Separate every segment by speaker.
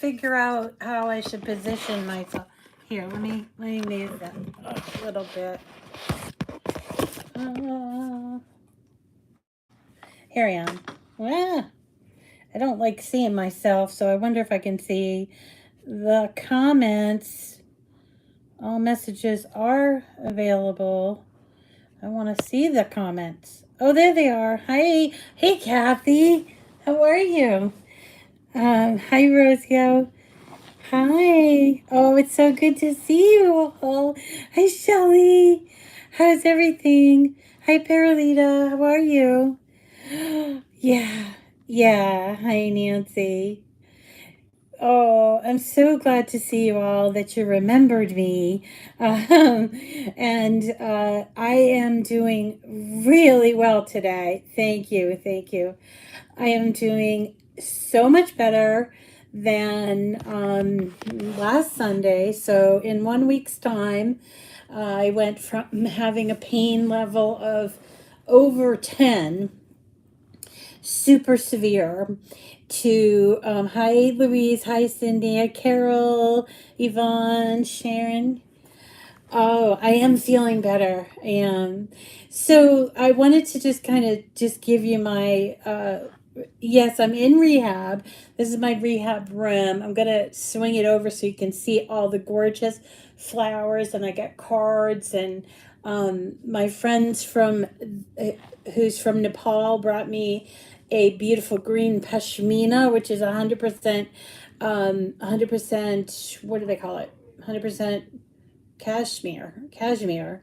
Speaker 1: figure out how I should position myself. Here, let me move that a little bit. Here I am. Ah, I don't like seeing myself, so I wonder if I can see the comments. All messages are available. I want to see the comments. Oh, there they are. Hi, hey Kathy. How are you? Hi Rosio. Hi. Oh, it's so good to see you all. Hi Shelly. How's everything? Hi Paralita. How are you? Yeah. Yeah. Hi Nancy. Oh, I'm so glad to see you all that you remembered me. Um, and I am doing really well today. Thank you. Thank you. I am doing so much better than last Sunday. So, in 1 week's time, I went from having a pain level of over 10, super severe, to hi Louise, hi Cindy, hi Carol, Yvonne, Sharon. Oh, I am feeling better. I am. So I wanted to just kind of just give you my yes, I'm in rehab. This is my rehab room. I'm gonna swing it over so you can see all the gorgeous flowers, and I got cards, and my friends from uh, who's from Nepal brought me a beautiful green pashmina, which is 100%, 100%, what do they call it? 100% cashmere.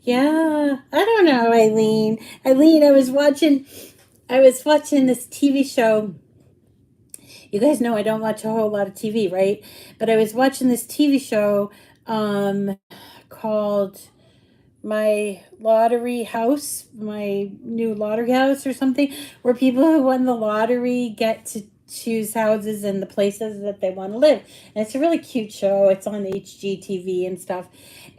Speaker 1: Yeah, I don't know, Eileen. Eileen, I was watching this TV show. You guys know I don't watch a whole lot of TV, right? But I was watching this TV show called My Lottery House, My New Lottery House or something, where people who won the lottery get to choose houses in the places that they want to live. And it's a really cute show. It's on HGTV and stuff.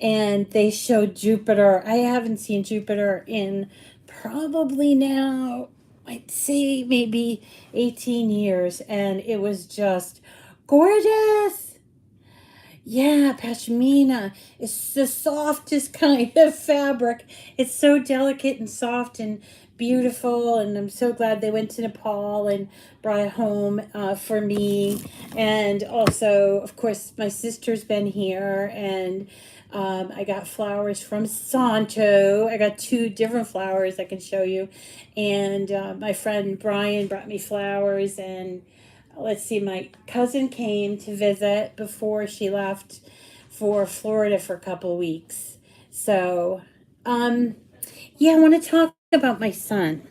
Speaker 1: And they showed Jupiter. I haven't seen Jupiter in probably now, I'd say maybe 18 years. And it was just gorgeous. Yeah, pashmina. It's the softest kind of fabric. It's so delicate and soft and beautiful. And I'm so glad they went to Nepal and brought it home for me. And also, of course, my sister's been here, and I got flowers from Santo. I got two different flowers I can show you. And my friend Brian brought me flowers, and let's see, my cousin came to visit before she left for Florida for a couple of weeks. So, um, yeah, I want to talk about my son.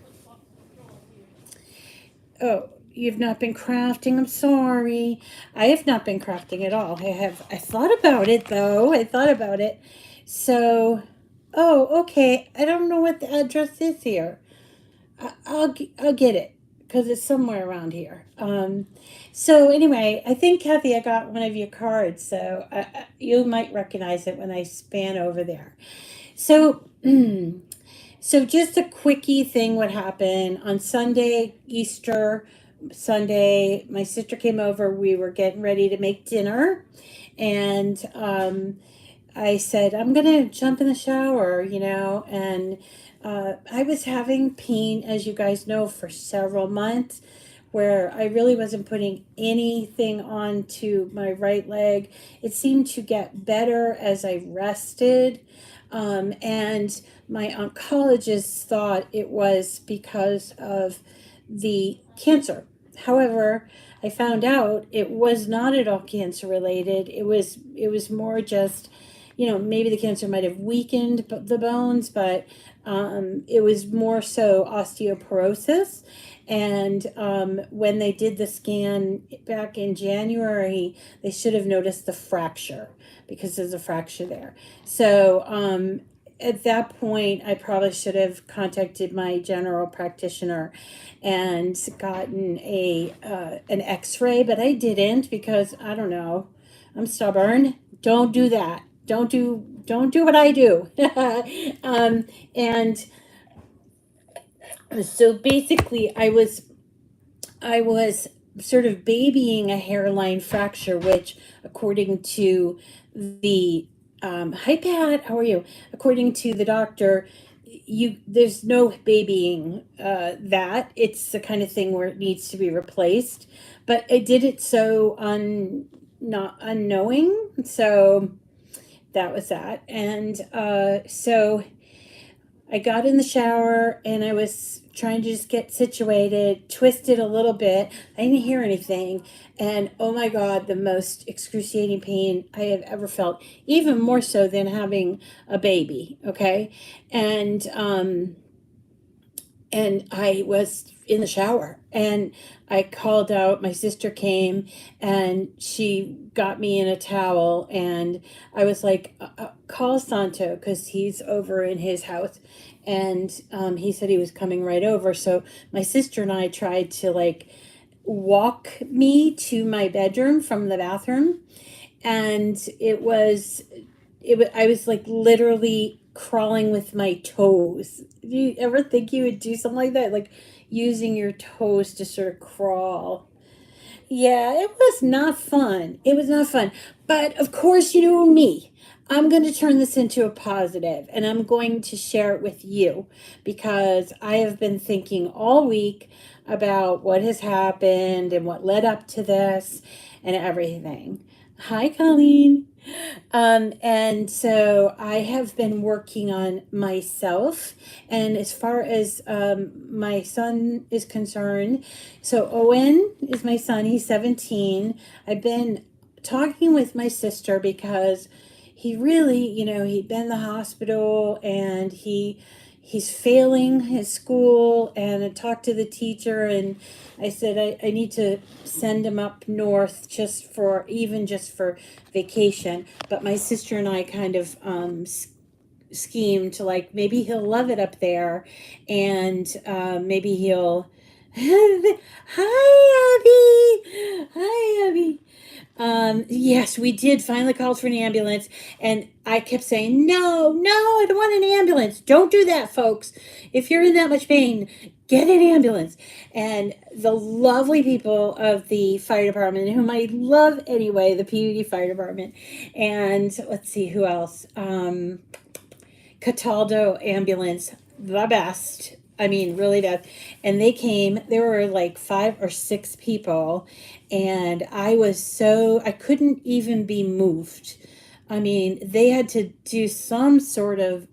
Speaker 1: Oh, you've not been crafting. I'm sorry. I have not been crafting at all. I thought about it though. I thought about it. So, oh, okay. I don't know what the address is here. I'll get it because it's somewhere around here. So anyway, I think Kathy, I got one of your cards, so you might recognize it when I span over there. So, so just a quickie thing. What happened on Sunday, Easter Sunday? My sister came over. We were getting ready to make dinner, and I said, I'm going to jump in the shower, and I was having pain, as you guys know, for several months where I really wasn't putting anything onto my right leg. It seemed to get better as I rested. And my oncologist thought it was because of the cancer. However, I found out it was not at all cancer related. It was more just, maybe the cancer might have weakened the bones, but it was more so osteoporosis. And when they did the scan back in January, they should have noticed the fracture because there's a fracture there. So at that point, I probably should have contacted my general practitioner and gotten an X-ray, but I didn't because I don't know. I'm stubborn. Don't do that. Don't do what I do. And so basically, I was sort of babying a hairline fracture, which, according to the hi Pat, how are you? According to the doctor, there's no babying that. It's the kind of thing where it needs to be replaced. But I did it so not unknowing. So that was that. And so I got in the shower and I was trying to just get situated, twisted a little bit. I didn't hear anything. And oh my God, the most excruciating pain I have ever felt, even more so than having a baby. Okay. And, and I was in the shower and I called out. My sister came and she got me in a towel, and I was like, call Santo because he's over in his house. And he said he was coming right over. So my sister and I tried to like walk me to my bedroom from the bathroom, and I was like literally crawling with my toes. Do you ever think you would do something like that? Like using your toes to sort of crawl? Yeah, it was not fun. It was not fun. But of course, you know me. I'm going to turn this into a positive and I'm going to share it with you because I have been thinking all week about what has happened and what led up to this and everything. Hi, Colleen. And so I have been working on myself. And as far as my son is concerned, so Owen is my son, he's 17. I've been talking with my sister because he really, he'd been in the hospital and he's failing his school, and I talked to the teacher and I said I need to send him up north just for vacation. But my sister and I kind of schemed to like maybe he'll love it up there, and maybe he'll hi Abby, hi Abby. Yes, we did finally call for an ambulance, and I kept saying, no, no, I don't want an ambulance. Don't do that, folks. If you're in that much pain, get an ambulance. And the lovely people of the fire department, whom I love anyway, the PUD fire department, and let's see who else. Cataldo ambulance, the best. I mean, really bad. And they came, there were like 5 or 6 people, and I couldn't even be moved. I mean, they had to do some sort of,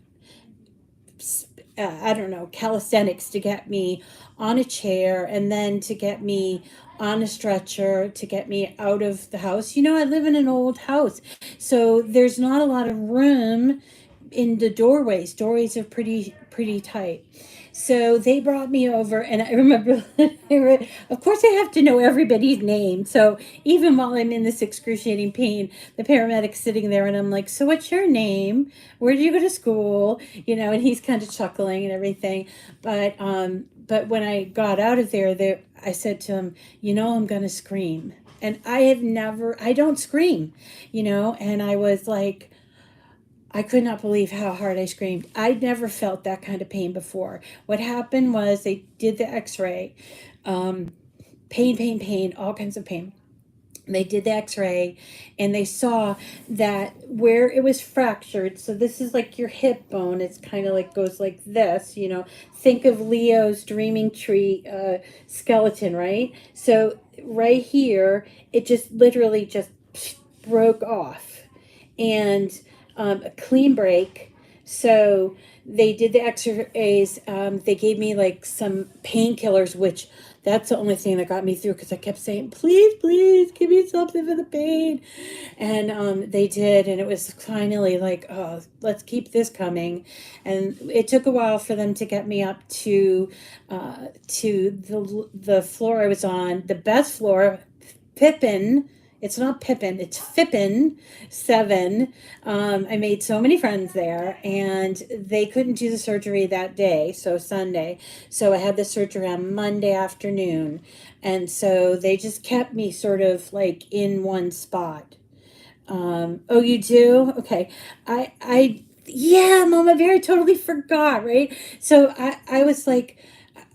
Speaker 1: I don't know, calisthenics to get me on a chair and then to get me on a stretcher to get me out of the house. I live in an old house, so there's not a lot of room in the doorways. Doorways are pretty tight. So they brought me over, and I remember, of course, I have to know everybody's name. So even while I'm in this excruciating pain, the paramedic's sitting there, and I'm like, "So what's your name? Where do you go to school?" And he's kind of chuckling and everything. But when I got out of there, I said to him, "I'm gonna scream," and I don't scream, and I was like, I could not believe how hard I screamed. I'd never felt that kind of pain before. What happened was they did the x-ray. Pain, all kinds of pain. They did the x-ray and they saw that where it was fractured, so this is like your hip bone, it's kind of like goes like this, think of Leo's dreaming tree skeleton, right? So right here, it just literally just broke off, and a clean break. So they did the x-rays. They gave me like some painkillers, which that's the only thing that got me through, because I kept saying, please, please give me something for the pain. And they did, and it was finally like, oh, let's keep this coming. And it took a while for them to get me up to the floor I was on, the best floor, Pippin. It's not Pippin, it's Fippin 7. I made so many friends there, and they couldn't do the surgery that day, so Sunday. So I had the surgery on Monday afternoon. And so they just kept me sort of like in one spot. Oh, you do? Okay. Yeah, Mama Bear, I totally forgot, right? So I was like,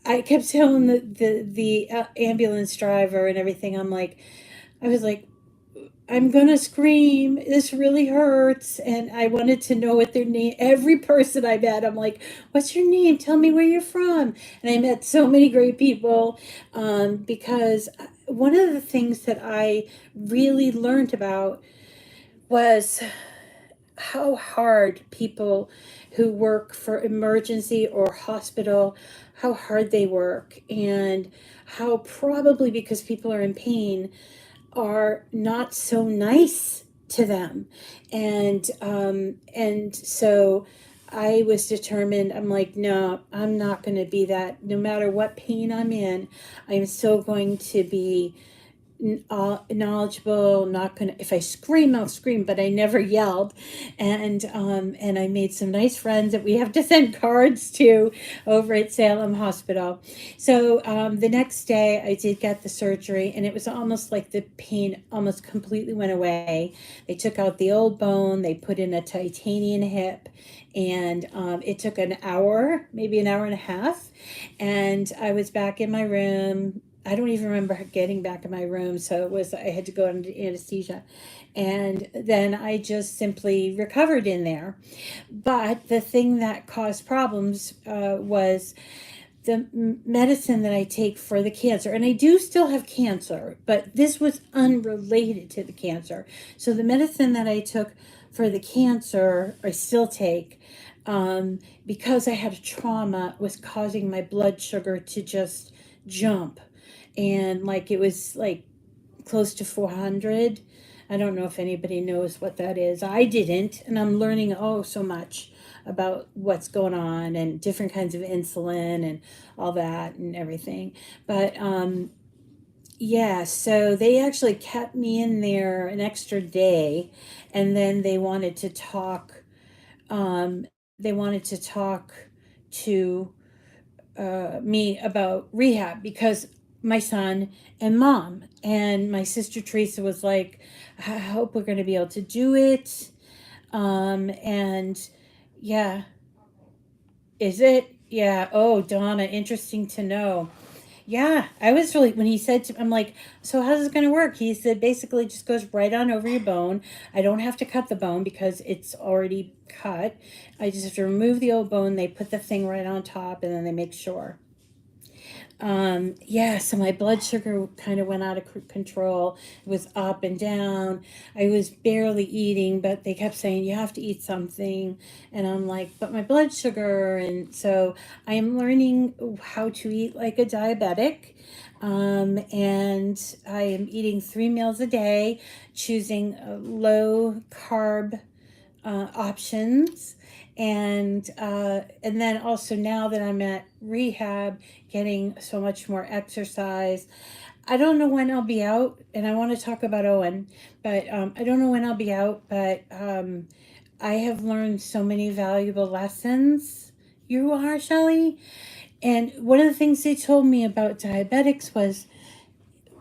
Speaker 1: I kept telling the ambulance driver and everything. I was like, I'm gonna scream. This really hurts. And I wanted to know what their name. Every person I met, I'm like, "What's your name? Tell me where you're from." And I met so many great people, because one of the things that I really learned about was how hard people who work for emergency or hospital, how hard they work, and how probably because people are in pain are not so nice to them. And so I was determined. I'm like, no, I'm not going to be that. No matter what pain I'm in, I'm still going to be knowledgeable. Not gonna. If I scream, I'll scream, but I never yelled. And I made some nice friends that we have to send cards to over at Salem Hospital. So the next day, I did get the surgery, and it was almost like the pain almost completely went away. They took out the old bone. They put in a titanium hip. And it took an hour, maybe an hour and a half. And I was back in my room. I don't even remember getting back in my room, so it was I had to go under anesthesia, and then I just simply recovered in there. But the thing that caused problems was the medicine that I take for the cancer, and I do still have cancer, but this was unrelated to the cancer. So the medicine that I took for the cancer, I still take, because I had a trauma, was causing my blood sugar to just jump, and like it was like close to 400. I don't know if anybody knows what that is. I didn't, and I'm learning so much about what's going on and different kinds of insulin and all that and everything. But yeah, so they actually kept me in there an extra day, and then they wanted to talk. Um, they wanted to talk to me about rehab because my son and mom and my sister Teresa was like, I hope we're going to be able to do it. And yeah, is it? Yeah. Oh, Donna, interesting to know. Yeah, I was really, when he said to, I'm like, so how's this going to work? He said basically just goes right on over your bone. I don't have to cut the bone because it's already cut. I just have to remove the old bone. They put the thing right on top and then they make sure. Yeah, so my blood sugar kind of went out of control. It was up and down. I was barely eating, but they kept saying, you have to eat something. And I'm like, but my blood sugar. And so I am learning how to eat like a diabetic. And I am eating 3 meals a day, choosing low carb options, and then also now that I'm at rehab, getting so much more exercise. I don't know when I'll be out, and I want to talk about Owen, but I don't know when I'll be out, but I have learned so many valuable lessons. You are, Shelley? And one of the things they told me about diabetics was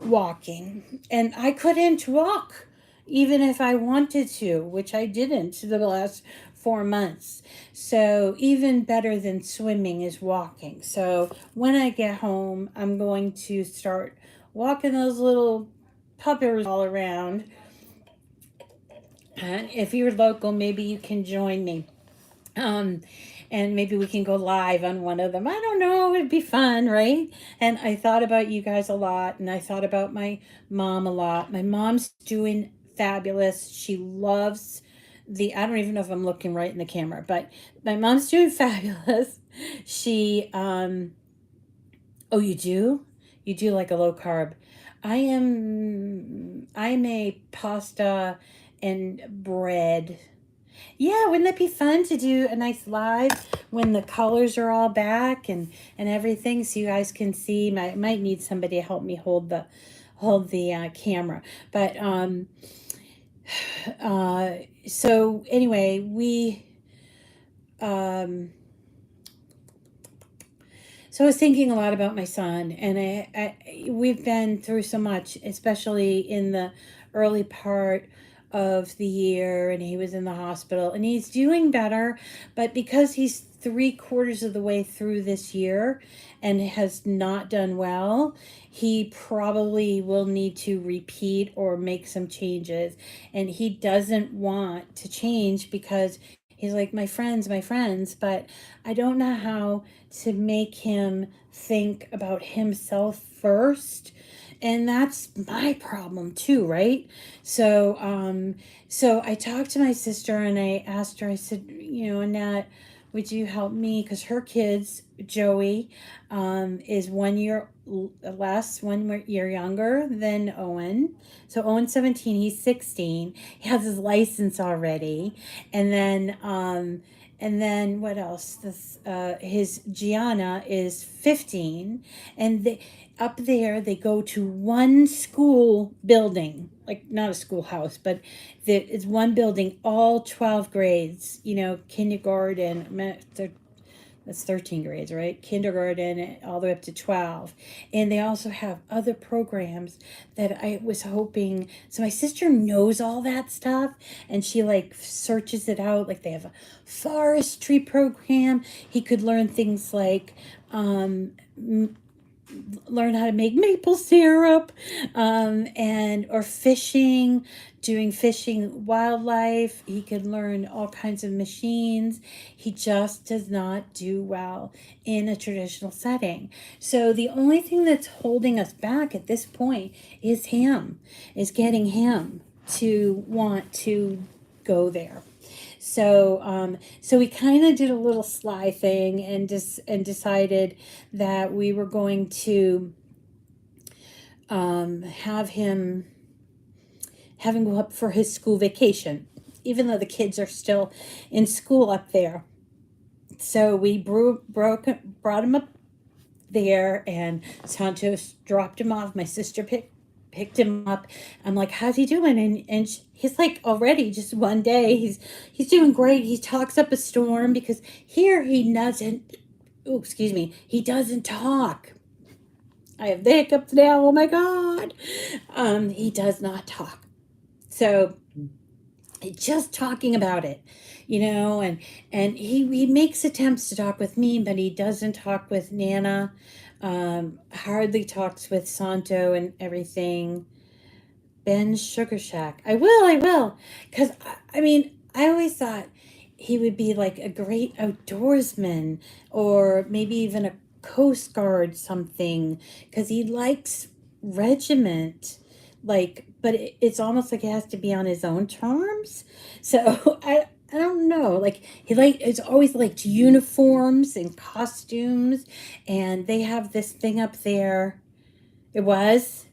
Speaker 1: walking, and I couldn't walk even if I wanted to, which I didn't the last 4 months. So even better than swimming is walking. So when I get home, I'm going to start walking those little puppers all around. And if you're local, maybe you can join me. Um, and maybe we can go live on one of them. I don't know. It'd be fun, right? And I thought about you guys a lot, and I thought about my mom a lot. My mom's doing fabulous. She loves I don't even know if I'm looking right in the camera, but my mom's doing fabulous. She, oh, you do? You do like a low carb. I'm a pasta and bread. Yeah, wouldn't that be fun to do a nice live when the colors are all back and everything, so you guys can see? I might need somebody to help me hold the camera, but uh, so anyway, um, so I was thinking a lot about my son, and we've been through so much, especially in the early part of the year, and he was in the hospital, and he's doing better, but because he's 3/4 of the way through this year, and has not done well, he probably will need to repeat or make some changes. And he doesn't want to change because he's like, my friends, but I don't know how to make him think about himself first. And that's my problem too, right? So, so I talked to my sister and I asked her, I said, Annette, would you help me? Because her kids, Joey, is 1 year less, 1 year younger than Owen. So Owen's 17, he's 16. He has his license already. And then what else? His Gianna is 15, and up there they go to one school building, like not a schoolhouse, but it's one building, all 12 grades. Kindergarten. That's 13 grades, right? Kindergarten all the way up to 12. And they also have other programs that I was hoping. So my sister knows all that stuff and she like searches it out. Like they have a forestry program. He could learn things like learn how to make maple syrup, and or fishing, doing fishing wildlife. He could learn all kinds of machines. He just does not do well in a traditional setting. So the only thing that's holding us back at this point is getting him to want to go there. So we kind of did a little sly thing and decided that we were going to have him go up for his school vacation, even though the kids are still in school up there. So we brought him up there, and Santos dropped him off. My sister picked him up. I'm like, how's he doing? And he's like, already just one day, he's doing great. He talks up a storm because here he doesn't. Oh, excuse me. He doesn't talk. I have the hiccups now. Oh my God. He does not talk. So just talking about it, and he makes attempts to talk with me, but he doesn't talk with Nana. Hardly talks with Santo and everything. Ben's Sugar Shack. I will. Because, I mean, I always thought he would be like a great outdoorsman or maybe even a Coast Guard something because he likes regiment. But it's almost like it has to be on his own terms. So I don't know. Like it's always liked uniforms and costumes, and they have this thing up there. It was.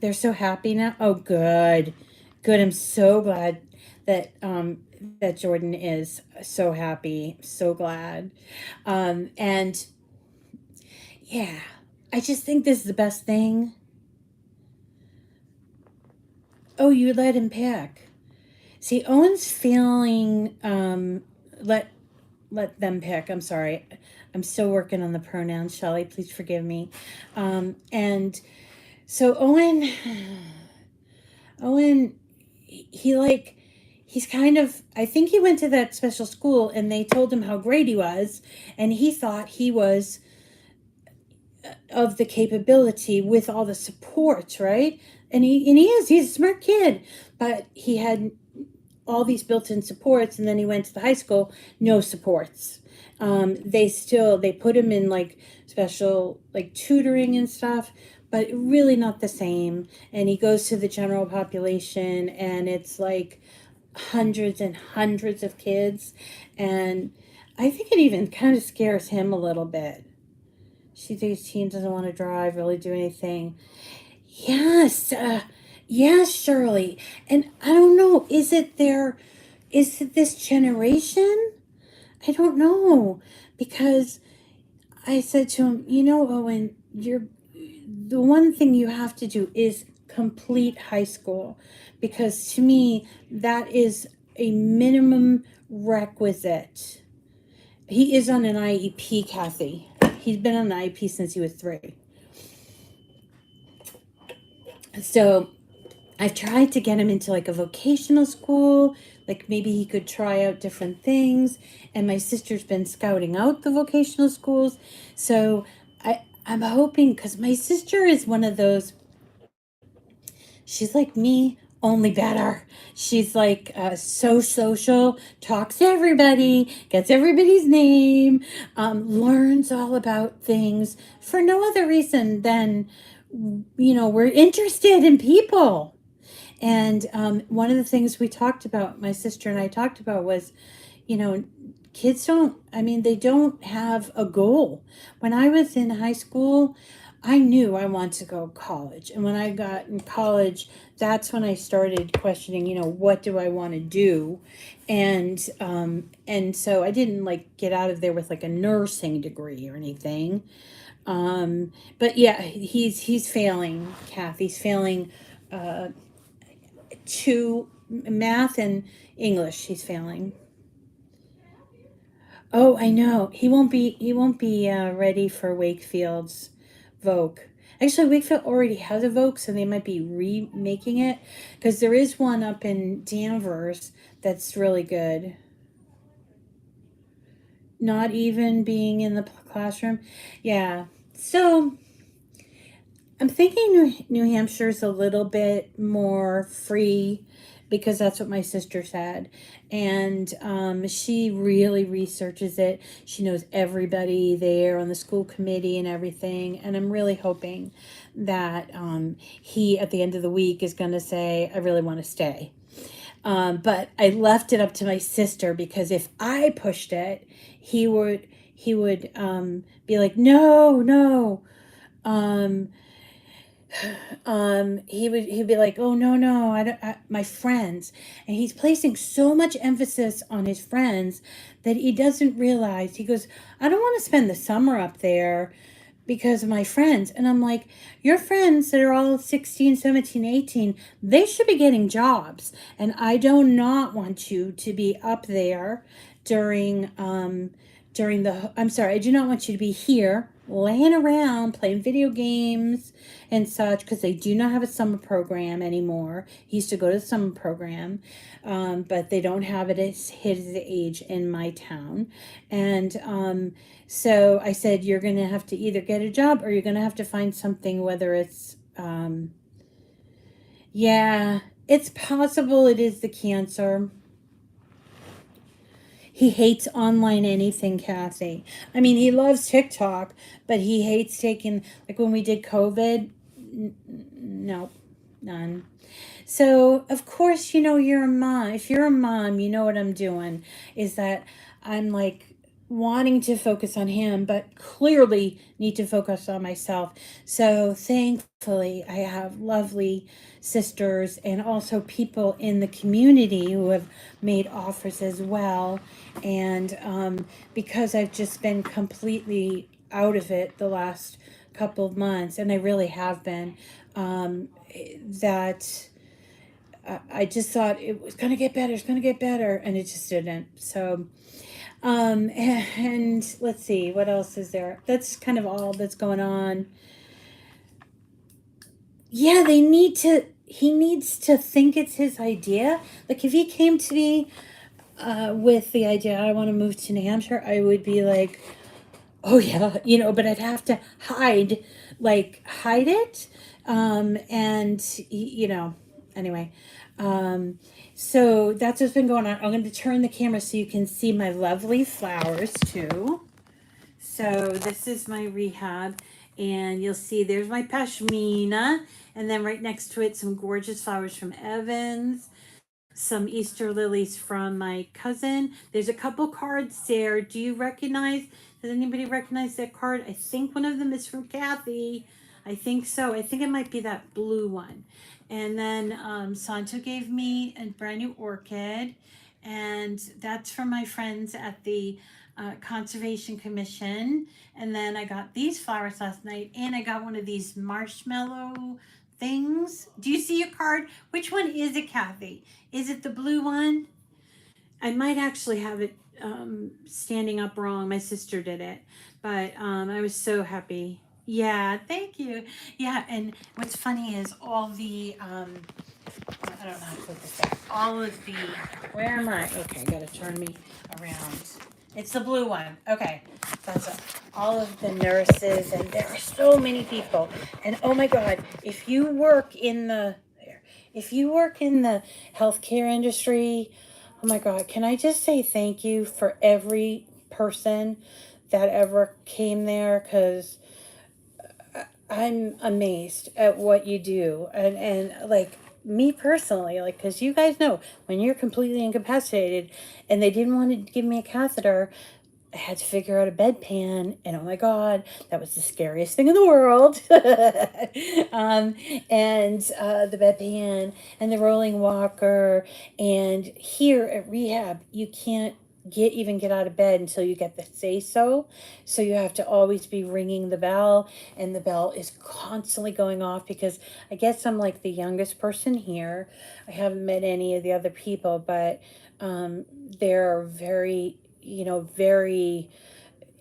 Speaker 1: They're so happy now. Oh, good, good. I'm so glad that Jordan is so happy. So glad. And yeah, I just think this is the best thing. Oh, you let him pick. See, Owen's feeling let them pick. I'm sorry. I'm still working on the pronouns, Shelley. Please forgive me. And so Owen, he's kind of, I think he went to that special school and they told him how great he was, and he thought he was of the capability with all the supports, right? And he's a smart kid, but he had all these built-in supports, and then he went to the high school, no supports. They put him in like special like tutoring and stuff, but really not the same. And he goes to the general population, and it's like hundreds and hundreds of kids, and I think it even kind of scares him a little bit. She's 18, doesn't want to drive, really do anything. Yes, yes, Shirley. And I don't know, is it this generation? I don't know. Because I said to him, Owen, the one thing you have to do is complete high school. Because to me, that is a minimum requisite. He is on an IEP, Kathy. He's been on an IEP since he was 3. So I've tried to get him into like a vocational school, like maybe he could try out different things. And my sister's been scouting out the vocational schools. So I'm hoping because my sister is one of those. She's like me, only better. She's like so social, talks to everybody, gets everybody's name, learns all about things for no other reason than, we're interested in people. And one of the things we talked about, my sister and I talked about, was, you know, kids don't, I mean, they don't have a goal. When I was in high school, I knew I wanted to go to college. And when I got in college, that's when I started questioning, what do I want to do? And so I didn't like get out of there with like a nursing degree or anything. But yeah, he's failing, Kath. He's failing uh, two math and English. He's failing. Oh, I know. He won't be ready for Wakefield's Vogue. Actually, Wakefield already has a Vogue, so they might be remaking it because there is one up in Danvers that's really good. Not even being in the classroom. Yeah. So I'm thinking New Hampshire's a little bit more free because that's what my sister said. And she really researches it. She knows everybody there on the school committee and everything. And I'm really hoping that he, at the end of the week, is going to say, I really want to stay. But I left it up to my sister because if I pushed it, he would be like, no, no. Um, he'd be like, oh no, no, I don't, my friends. And he's placing so much emphasis on his friends that he doesn't realize. He goes, I don't want to spend the summer up there because of my friends. And I'm like, your friends that are all 16, 17, 18, they should be getting jobs. And I do not want you to be up there during I'm sorry, I do not want you to be here laying around playing video games and such because they do not have a summer program anymore. He used to go to the summer program, but they don't have it at his age in my town. And so I said, you're going to have to either get a job or you're going to have to find something, whether it's, yeah, it's possible it is the cancer. He hates online anything, Kathy. I mean, he loves TikTok, but he hates taking, like when we did COVID, nope, none. So, of course, you're a mom. If you're a mom, you know what I'm doing is that I'm like wanting to focus on him, but clearly need to focus on myself. So, thankfully, I have lovely sisters and also people in the community who have made offers as well. And because I've just been completely out of it the last couple of months, and I really have been, that I just thought it was going to get better, it's going to get better, and it just didn't. So, and let's see, what else is there? That's kind of all that's going on. Yeah, he needs to think it's his idea. Like, if he came to me with the idea, I want to move to New Hampshire, I would be like, oh yeah, but I'd have to hide it. And anyway. Um, so that's what's been going on. I'm going to turn the camera so you can see my lovely flowers too. So this is my Rehab, and you'll see there's my pashmina, and then right next to it some gorgeous flowers from Evans, some Easter lilies from my cousin. There's a couple cards there. Does anybody recognize that card? I think one of them is from Kathy. I think so. I think it might be that blue one. And then Santo gave me a brand new orchid, and that's from my friends at the Conservation Commission. And then I got these flowers last night, and I got one of these marshmallow things. Do you see your card? Which one is it, Kathy? Is it the blue one? I might actually have it standing up wrong. My sister did it, but I was so happy. Yeah, thank you. Yeah, and what's funny is all the I don't know how to put this back. All of the, where am I? Okay, I gotta turn me around. It's the blue one. Okay. That's all of the nurses, and there are so many people. And oh my God, if you work in the if you work in the healthcare industry, oh my God, can I just say thank you for every person that ever came there? Because I'm amazed at what you do, and like me personally, like because you guys know when you're completely incapacitated, and they didn't want to give me a catheter. I had to figure out a bedpan, and oh my God, that was the scariest thing in the world. um, and the bedpan and the rolling walker, and here at rehab, you can't get out of bed until you get the say so. So you have to always be ringing the bell, and the bell is constantly going off because I guess I'm like the youngest person here. I haven't met any of the other people, but they're very very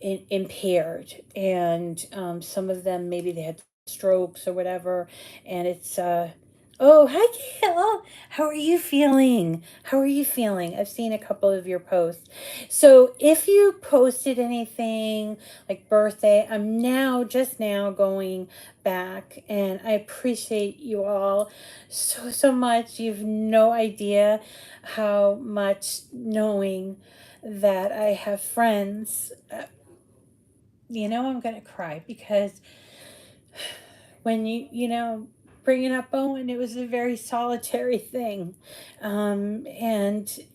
Speaker 1: impaired, and some of them maybe they had strokes or whatever, and it's oh, hi Gail, how are you feeling? How are you feeling? I've seen a couple of your posts. So if you posted anything like birthday, I'm now just now going back, and I appreciate you all so much. You've no idea how much knowing that I have friends. I'm gonna cry because when bringing up Owen, it was a very solitary thing, and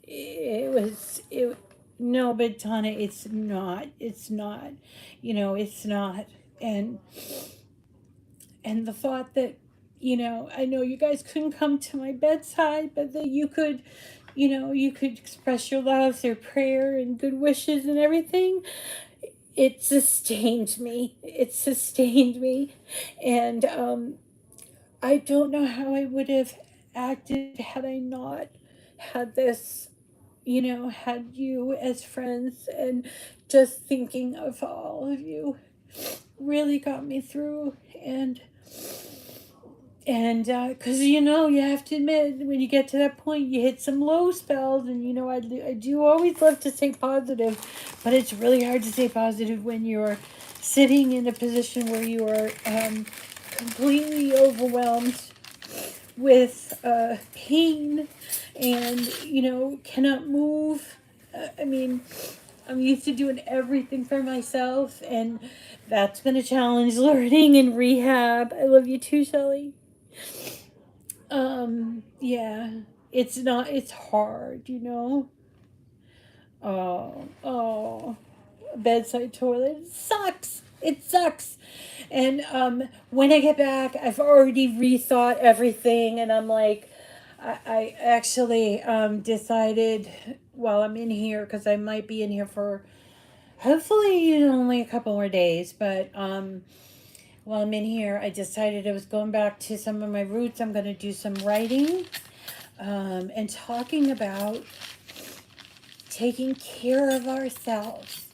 Speaker 1: it was it. No, but Donna, it's not. It's not. It's not. And and the thought that I know you guys couldn't come to my bedside, but that you could express your love through prayer and good wishes and everything. It sustained me. It sustained me. And I don't know how I would have acted had I not had this, had you as friends, and just thinking of all of you really got me through. And because you have to admit, when you get to that point, you hit some low spells, and I do always love to stay positive, but it's really hard to stay positive when you're sitting in a position where you are completely overwhelmed with pain, and cannot move. I mean, I'm used to doing everything for myself, and that's been a challenge learning in rehab. I love you too, Shelly. Yeah, it's not, it's hard, Oh, bedside toilet. It sucks. It sucks. And when I get back, I've already rethought everything, and I'm like, I actually decided while I'm in here, because I might be in here for hopefully only a couple more days, but while I'm in here, I decided I was going back to some of my roots. I'm going to do some writing, and talking about taking care of ourselves,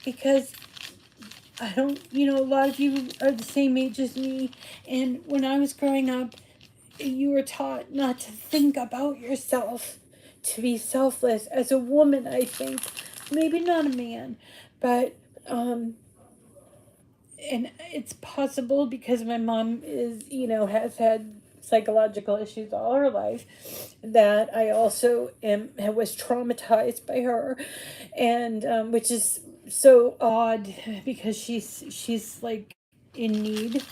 Speaker 1: because I don't, a lot of you are the same age as me, and when I was growing up, you were taught not to think about yourself, to be selfless. As a woman, I think, maybe not a man, but and it's possible because my mom has had psychological issues all her life, that I also was traumatized by her, and which is so odd because she's like in need,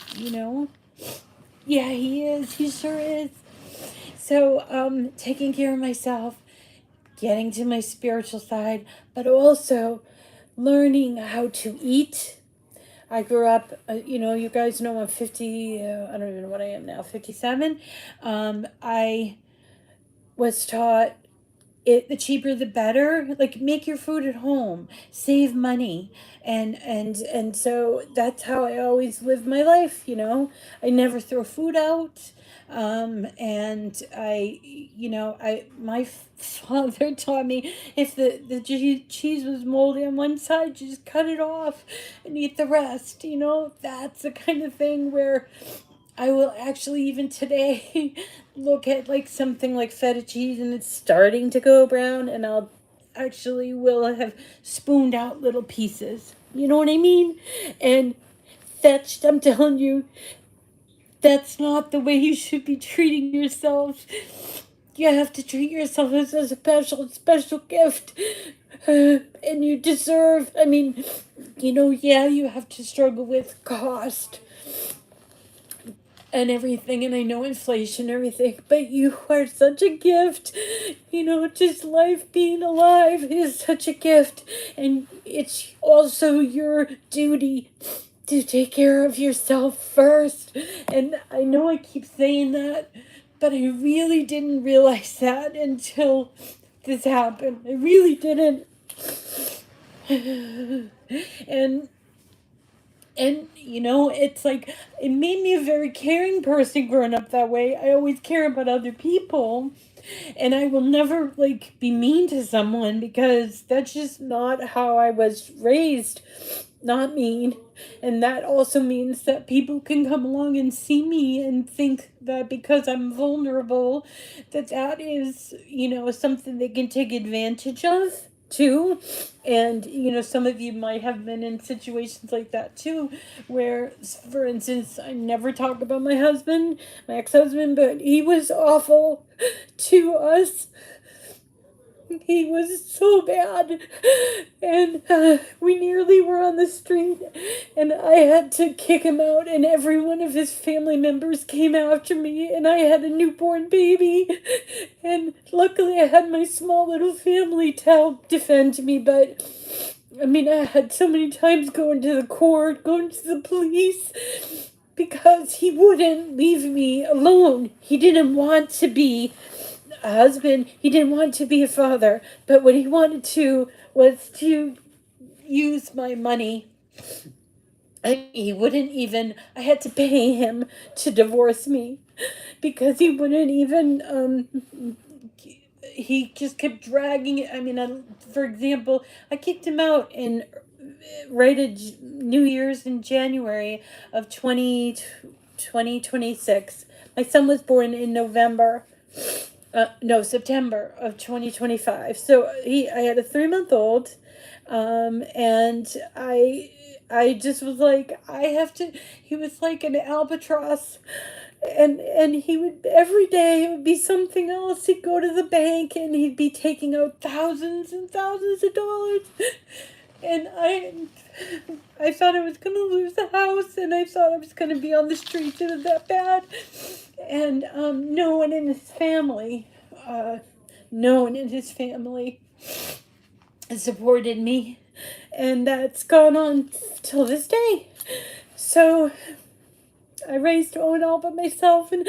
Speaker 1: yeah, he is, he sure is. So taking care of myself, getting to my spiritual side, but also learning how to eat. I grew up, you guys know I'm 50, I don't even know what I am now, 57. I was taught the cheaper the better, like make your food at home, save money. And so that's how I always live my life. I never throw food out. And my father taught me, if the cheese was moldy on one side, just cut it off and eat the rest. That's the kind of thing where I will actually even today look at like something like feta cheese and it's starting to go brown, and I'll actually will have spooned out little pieces. You know what I mean? And I'm telling you, that's not the way you should be treating yourself. You have to treat yourself as a special gift. And you deserve, I mean, yeah, you have to struggle with cost and everything, and I know inflation and everything, but you are such a gift. Just life, being alive is such a gift, and it's also your duty to take care of yourself first. And I know I keep saying that, but I really didn't realize that until this happened. I really didn't. and it's like, it made me a very caring person growing up that way. I always care about other people, and I will never like be mean to someone, because that's just not how I was raised. Not mean. And that also means that people can come along and see me and think that because I'm vulnerable, that is, something they can take advantage of too. And some of you might have been in situations like that too, where, for instance, I never talk about my husband, my ex-husband, but he was awful to us. He was so bad, and we nearly were on the street, and I had to kick him out, and every one of his family members came after me, and I had a newborn baby, and luckily I had my small little family to help defend me. But I mean, I had so many times going to the court, going to the police, because he wouldn't leave me alone. He didn't want to be a husband, he didn't want to be a father, but what he wanted to was to use my money. He wouldn't even, I had to pay him to divorce me, because he wouldn't even, he just kept dragging it. I mean, for example, I kicked him out in right at New Year's in January of 2026. My son was born in November. No, September of 2025. So I had a 3-month-old, and I just was like, I have to. He was like an albatross, and he would, every day it would be something else. He'd go to the bank and he'd be taking out thousands and thousands of dollars, and I thought I was gonna lose the house, and I thought I was gonna be on the streets. It was that bad. And no one in his family, supported me, and that's gone on till this day. So I raised Owen all by myself, and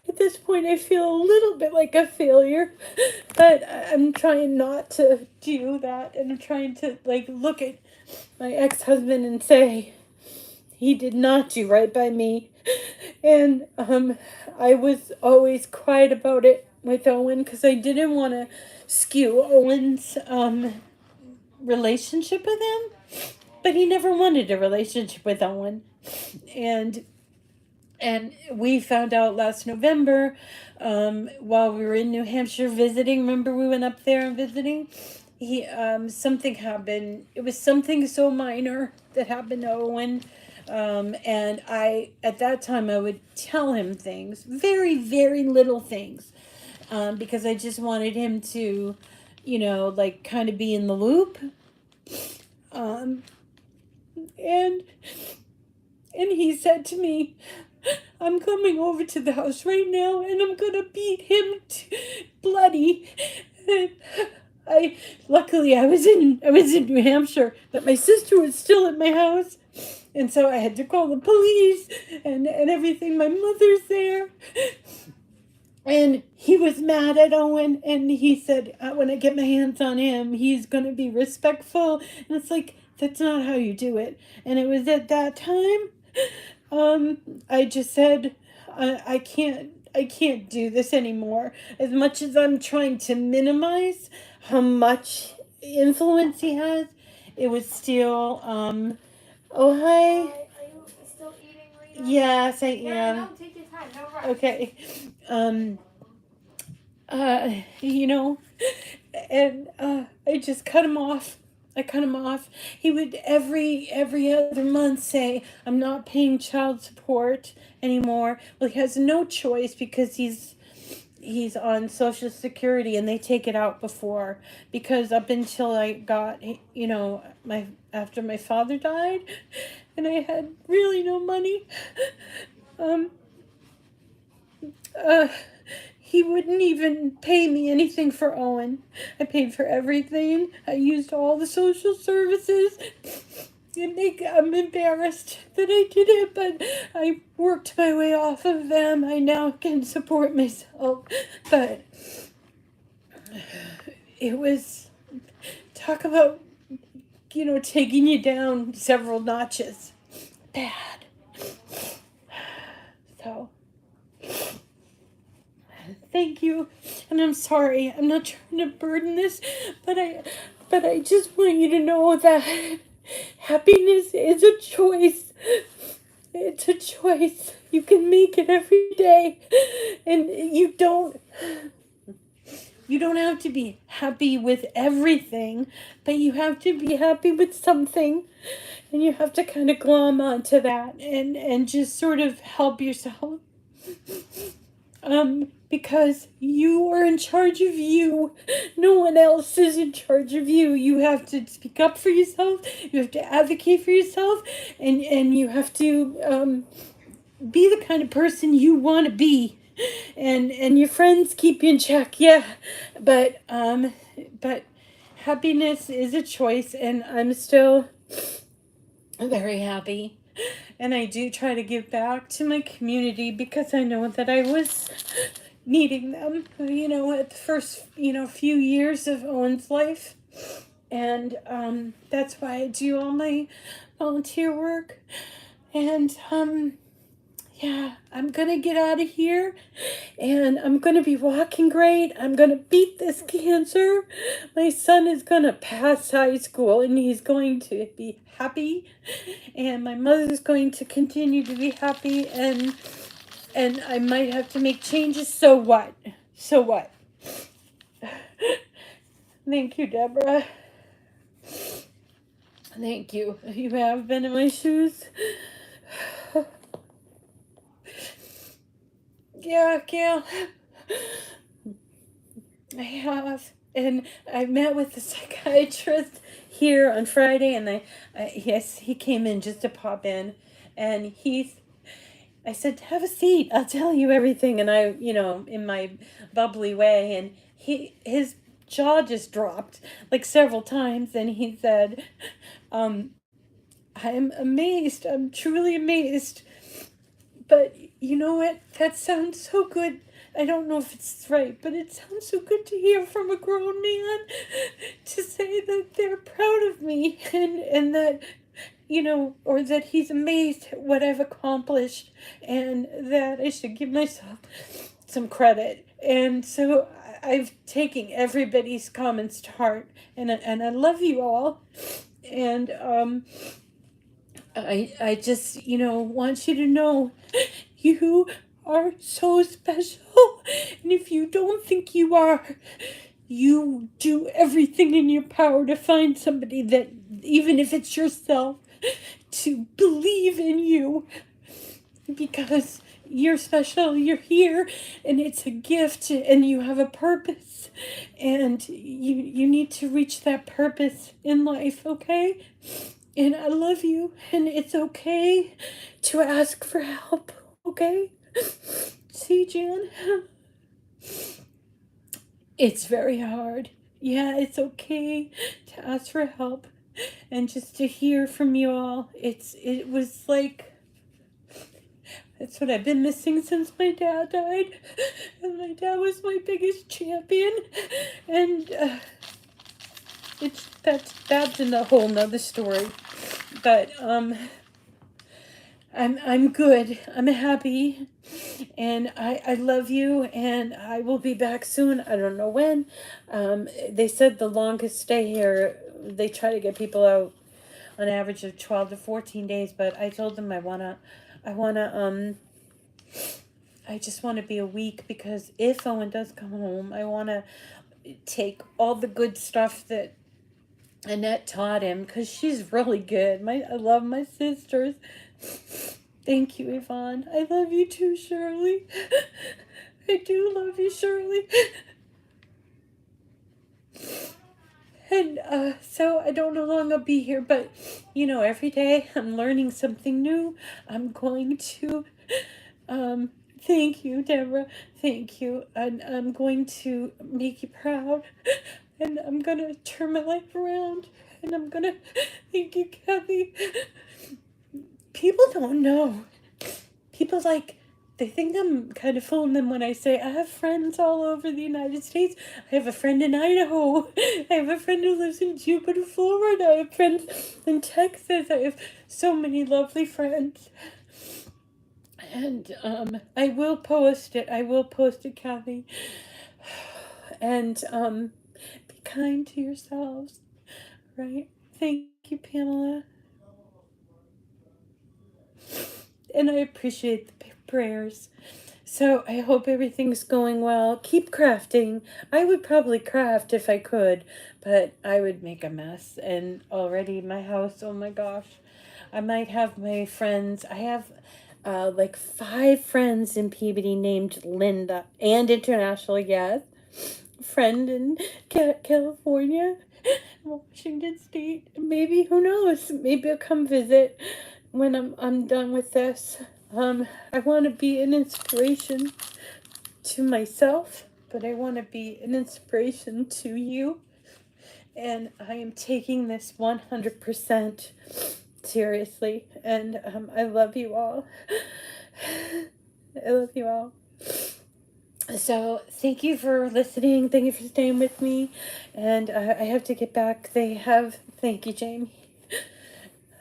Speaker 1: at this point I feel a little bit like a failure, but I'm trying not to do that, and I'm trying to like look at my ex-husband and say, he did not do right by me. And I was always quiet about it with Owen, because I didn't want to skew Owen's relationship with him. But he never wanted a relationship with Owen. And we found out last November, while we were in New Hampshire visiting. Remember, we went up there and visiting? Something happened. It was something so minor that happened to Owen. And at that time, I would tell him things, very, very little things, because I just wanted him to, like kind of be in the loop. And he said to me, I'm coming over to the house right now, and I'm gonna beat him bloody. And luckily I was in New Hampshire, but my sister was still at my house, and so I had to call the police and everything. My mother's there, and he was mad at Owen, and he said, when I get my hands on him, he's gonna be respectful. And it's like, that's not how you do it. And it was at that time, I just said, I can't do this anymore. As much as I'm trying to minimize how much influence he has, it was still, oh, hi.
Speaker 2: Are you still eating, Rita?
Speaker 1: Yes, I am.
Speaker 2: Yeah, no, take your time, no rush.
Speaker 1: Okay. You know, and I just cut him off. I cut him off. He would every other month say, "I'm not paying child support anymore." Well, he has no choice because he's on Social Security, and they take it out before, because up until I got, my after my father died, and I had really no money. Um, uh, he wouldn't even pay me anything for Owen. I paid for everything. I used all the social services. I'm embarrassed that I did it, but I worked my way off of them. I now can support myself. But it was, talk about, taking you down several notches. Bad. So, thank you. And I'm sorry. I'm not trying to burden this, but I just want you to know that happiness is a choice. It's a choice. You can make it every day. And you don't have to be happy with everything, but you have to be happy with something. And you have to kind of glom onto that and just sort of help yourself. Because you are in charge of you. No one else is in charge of you. You have to speak up for yourself. You have to advocate for yourself, and you have to be the kind of person you want to be. And your friends keep you in check, yeah. But happiness is a choice, and I'm still very happy. And I do try to give back to my community because I know that I was needing them, at the first, few years of Owen's life. And that's why I do all my volunteer work. And yeah, I'm gonna get out of here, and I'm gonna be walking great. I'm gonna beat this cancer. My son is gonna pass high school, and he's going to be happy, and my mother's going to continue to be happy, and I might have to make changes. So what? So what? Thank you, Deborah. Thank you. You have been in my shoes. Yeah, Gail. I have. And I met with the psychiatrist here on Friday, and yes, he came in just to pop in, and I said, "Have a seat. I'll tell you everything." And I, in my bubbly way, and his jaw just dropped like several times, and he said, "I am amazed. I'm truly amazed. But you know what? That sounds so good. I don't know if it's right, but it sounds so good to hear from a grown man to say that they're proud of me, and that, or that he's amazed at what I've accomplished, and that I should give myself some credit." And so I've taken everybody's comments to heart, and I love you all. And I just, want you to know you are so special. And if you don't think you are, you do everything in your power to find somebody that, even if it's yourself, to believe in you, because you're special, you're here, and it's a gift, and you have a purpose, and you need to reach that purpose in life, okay? And I love you, and it's okay to ask for help, okay? See, Jan? It's very hard. Yeah, it's okay to ask for help, and just to hear from you all. It was like, it's what I've been missing since my dad died. And my dad was my biggest champion. And that's in a whole nother story. But I'm good. I'm happy, and I love you, and I will be back soon. I don't know when. They said the longest stay here, they try to get people out on average of 12 to 14 days, but I told them I just want to be a week, because if Owen does come home, I want to take all the good stuff that Annette taught him, because she's really good. I love my sisters. Thank you, Yvonne. I love you too, Shirley. I do love you, Shirley. And so I don't know how long I'll be here, but every day I'm learning something new. I'm going to thank you, Deborah. Thank you. And I'm going to make you proud. And I'm going to turn my life around. And I'm going to thank you, Kathy. People don't know. People they think I'm kind of fooling them when I say I have friends all over the United States. I have a friend in Idaho. I have a friend who lives in Jupiter, Florida. I have friends in Texas. I have so many lovely friends. And I will post it. I will post it, Kathy. And be kind to yourselves, right? Thank you, Pamela. And I appreciate the prayers. So I hope everything's going well. Keep crafting. I would probably craft if I could, but I would make a mess. And already my house, oh my gosh. I might have my friends. I have like 5 friends in Peabody named Linda, and international, yes. Friend in California, Washington State. Maybe, who knows? Maybe I'll come visit when I'm done with this. I want to be an inspiration to myself, but I want to be an inspiration to you. And I am taking this 100% seriously. And I love you all. I love you all. So thank you for listening. Thank you for staying with me. And I have to get back. Thank you, Jamie.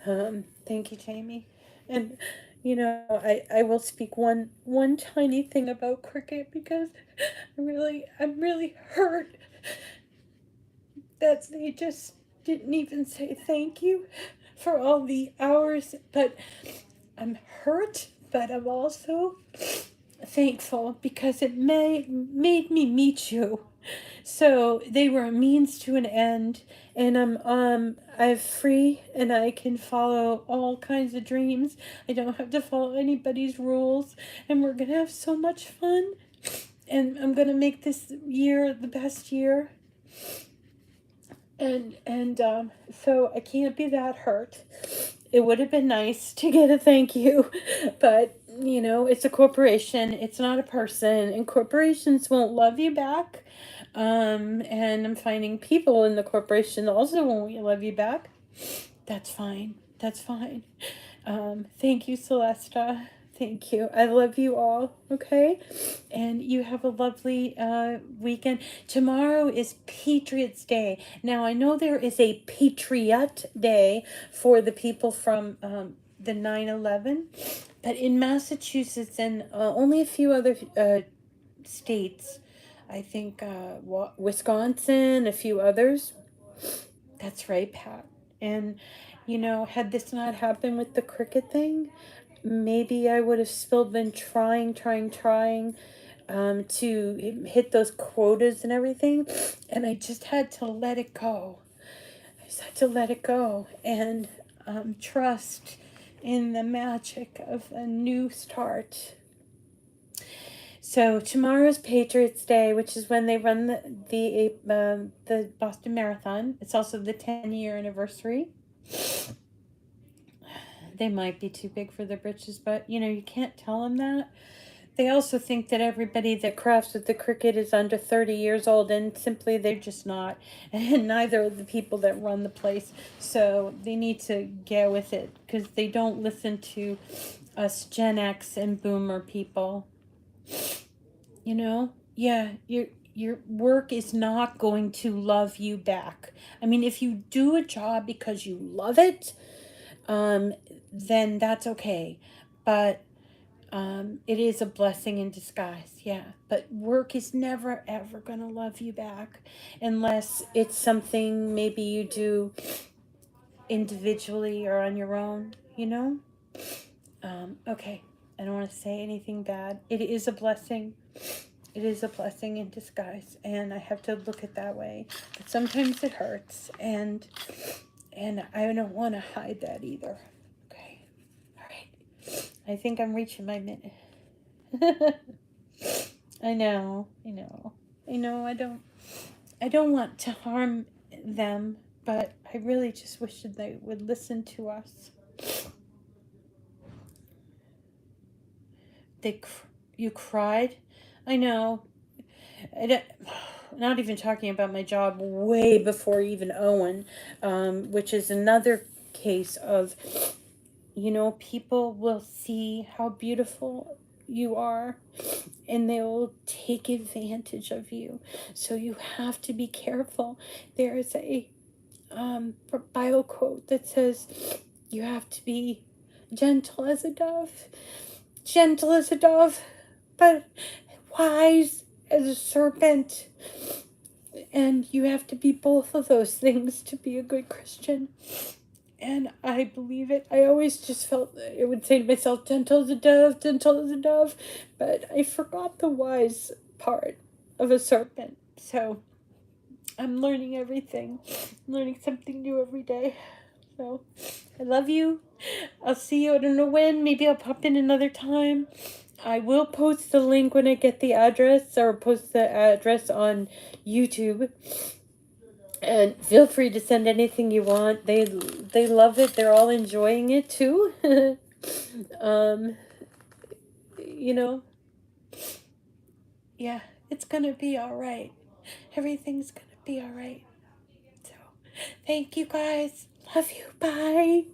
Speaker 1: Thank you, Jamie. And I will speak one tiny thing about cricket, because I'm really hurt that they just didn't even say thank you for all the hours. But I'm hurt, but I'm also thankful, because it made me meet you. So they were a means to an end, and I'm free, and I can follow all kinds of dreams. I don't have to follow anybody's rules, and we're gonna have so much fun. And I'm gonna make this year the best year. And so I can't be that hurt. It would have been nice to get a thank you, but it's a corporation. It's not a person, and corporations won't love you back. And I'm finding people in the corporation also won't love you back. That's fine. That's fine. Thank you, Celesta. Thank you. I love you all, okay? And you have a lovely weekend. Tomorrow is Patriots Day. Now, I know there is a Patriot Day for the people from the 9/11, but in Massachusetts and only a few other states, I think Wisconsin, a few others. That's right, Pat. And, had this not happened with the cricket thing, maybe I would have still been trying to hit those quotas and everything. And I just had to let it go. I just had to let it go and trust in the magic of a new start. So tomorrow's Patriots Day, which is when they run the Boston Marathon. It's also the 10-year anniversary. They might be too big for their britches, but you can't tell them that. They also think that everybody that crafts with the cricket is under 30 years old, and simply they're just not. And neither are the people that run the place. So they need to get with it, because they don't listen to us Gen X and Boomer people. Yeah, your work is not going to love you back. I mean, if you do a job because you love it, then that's okay. But it is a blessing in disguise, yeah. But work is never ever gonna love you back, unless it's something maybe you do individually or on your own. Okay. I don't want to say anything bad. It is a blessing. it is a blessing in disguise, and I have to look at that way. But sometimes it hurts, and I don't want to hide that either. Okay, all right. I think I'm reaching my minute. I know, I know, I know. I don't want to harm them, but I really just wish that they would listen to us. You cried. I know. I don't, not even talking about my job way before even Owen, which is another case of, people will see how beautiful you are and they'll take advantage of you. So you have to be careful. There is a Bible quote that says you have to be gentle as a dove, gentle as a dove, but wise as a serpent. And you have to be both of those things to be a good Christian. And I believe it. I always just felt it would say to myself, gentle as a dove, gentle as a dove. But I forgot the wise part of a serpent. So I'm learning everything. I'm learning something new every day. So I love you. I'll see you. I don't know when. Maybe I'll pop in another time. I will post the link when I get the address, or post the address on YouTube. And feel free to send anything you want. They love it. They're all enjoying it too. um, you know, yeah, it's gonna be all right. Everything's gonna be all right. So, thank you guys. Love you. Bye.